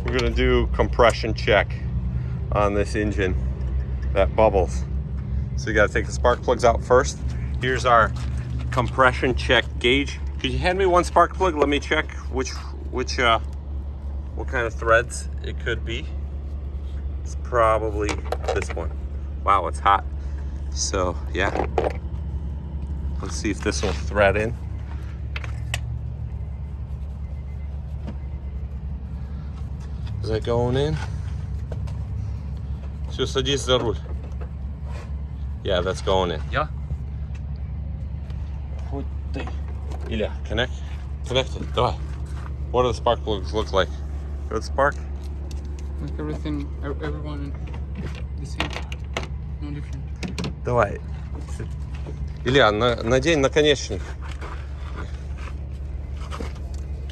We're gonna do compression check on this engine that bubbles. So you gotta take the spark plugs out first. Here's our compression check gauge. Could you hand me one spark plug? Let me check what kind of threads it could be. It's probably this one. Wow, it's hot. So yeah, let's see if this will thread in. Is that going in? Все, садись за руль. Yeah, that's going in. Yeah. Ilya, connect it. Давай. What do the spark plugs look like? Good spark? Like everyone the same. No different. Давай. Илья, надень наконечник.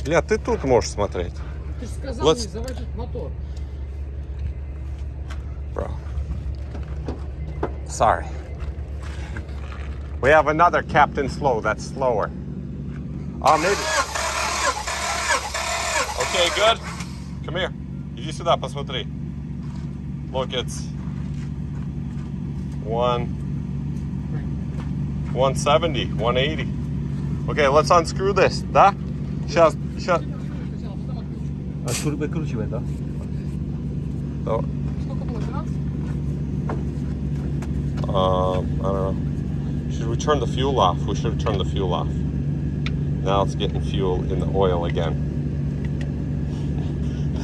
Илья, ты тут можешь смотреть. Ты же сказал мне заводить мотор. Bro. Sorry. We have another Captain Slow that's slower. Oh, maybe. Okay, good. Come here. Иди сюда, посмотри. Look, it's 170, 180. Okay, let's unscrew this, да? Сейчас. А что выкручивать, да? Давай. Сколько было, 12? I don't know. Should we turn the fuel off? We should have turned the fuel off. Now it's getting fuel in the oil again.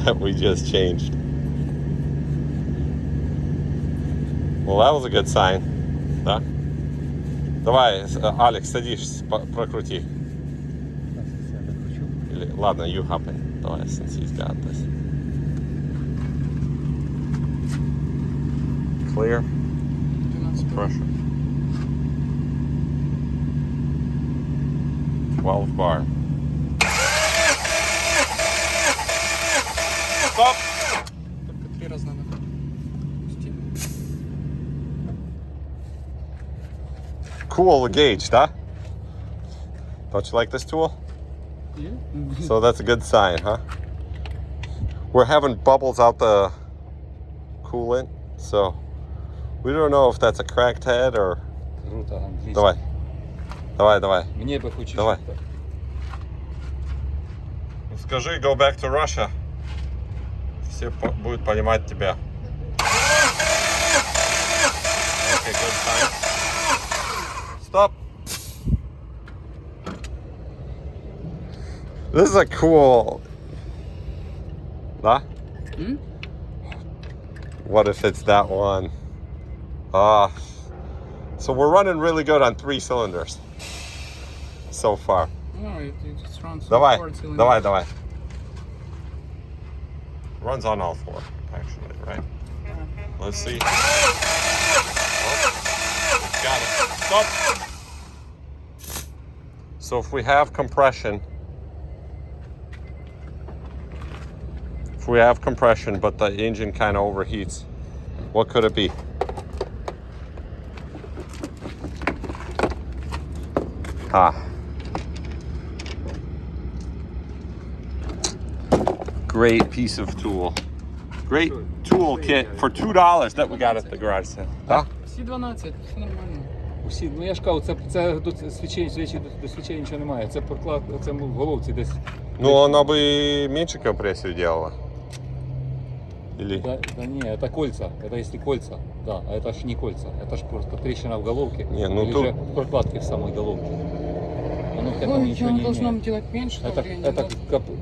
That we just changed. Well, that was a good sign. Да? Давай, Алекс, садись, прокрути. Или, ладно, you hop in. Давай, since he's got this. Clear. 12. Pressure. 12 bar. Stop! Только 3 раза надо пустить. Cool, the gauge, да? Don't you like this tool? Yeah? So that's a good sign, huh? We're having bubbles out the coolant, so we don't know if that's a cracked head or... Круто, английский. Давай. Мне бы хоть Давай. чуть-чуть. Скажи, go back to Russia. Все будут понимать тебя. Okay, good sign. Stop. This is a cool... Да? Hmm? What if it's that one? So we're running really good on 3 cylinders so far. No, it just runs Давай. 4 cylinders. Давай. Runs on all 4, actually, right? Let's see. Oh, got it. Stop. So if we have compression, but the engine kind of overheats, what could it be? Great piece of tool. Great tool kit for $2 that we got at the garage sale. Да? Всі 12, все нормально. Усі, ну я ж кажу, це тут свічей, до свічей нічого немає. Це проклад, це в головці десь. Ну, она бы меньше компрессию делала. Или... Да не, это кольца. Это если кольца. Да, а это ж не кольца. Это ж просто трещина в головке. Не, ну или тут- же в прокладке в самой головке. Оно к этому Ну, ничего оно не должно имеет. делать меньше давления. Это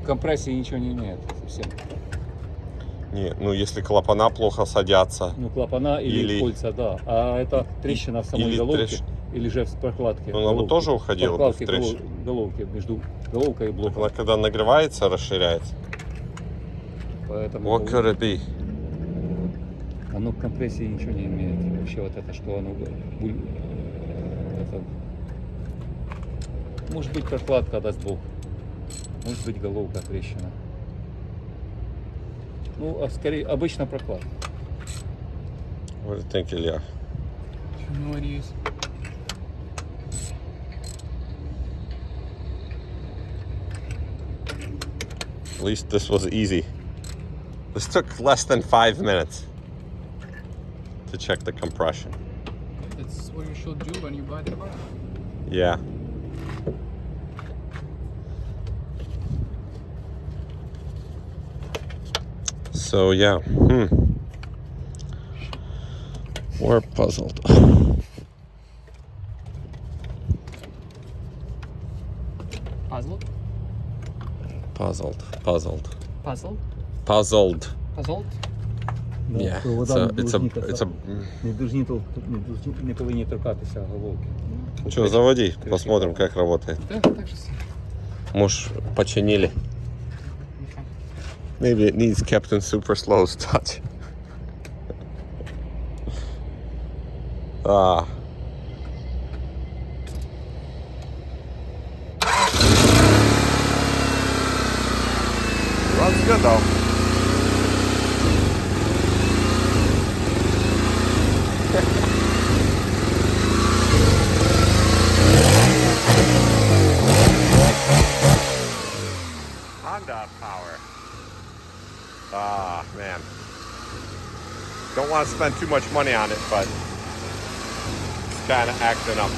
компрессии ничего не имеет совсем. Не, ну если клапана плохо садятся. Ну, клапана или кольца, да. А это трещина в самой или головке. Или же в прокладке. Ну, она бы тоже уходила бы в прокладке трещину. головки, между головкой и блоком. Она когда нагревается, расширяется. Поэтому What could it be? оно к компрессии ничего не имеет. Вообще вот это, что оно... Это... Может быть прокладка, даст Бог. Может быть головка трещина. Ну, а скорее, обычно прокладка. What do you think, Илья? No ideas. At least this was easy. This took less than 5 minutes to check the compression. That's what you should do when you buy the car. Yeah. So yeah, we're puzzled. Puzzled? Puzzled. Puzzled? Puzzled. Puzzled? Yeah, то it's вода a, не повинні торкатися головки. Что, заводи, посмотрим, как работает. Да, так же самое. Может, починили. Maybe it needs Captain Super Slow's touch. Ah. Runs good though. Honda power. Ah, man. Don't want to spend too much money on it, but it's kind of acting up.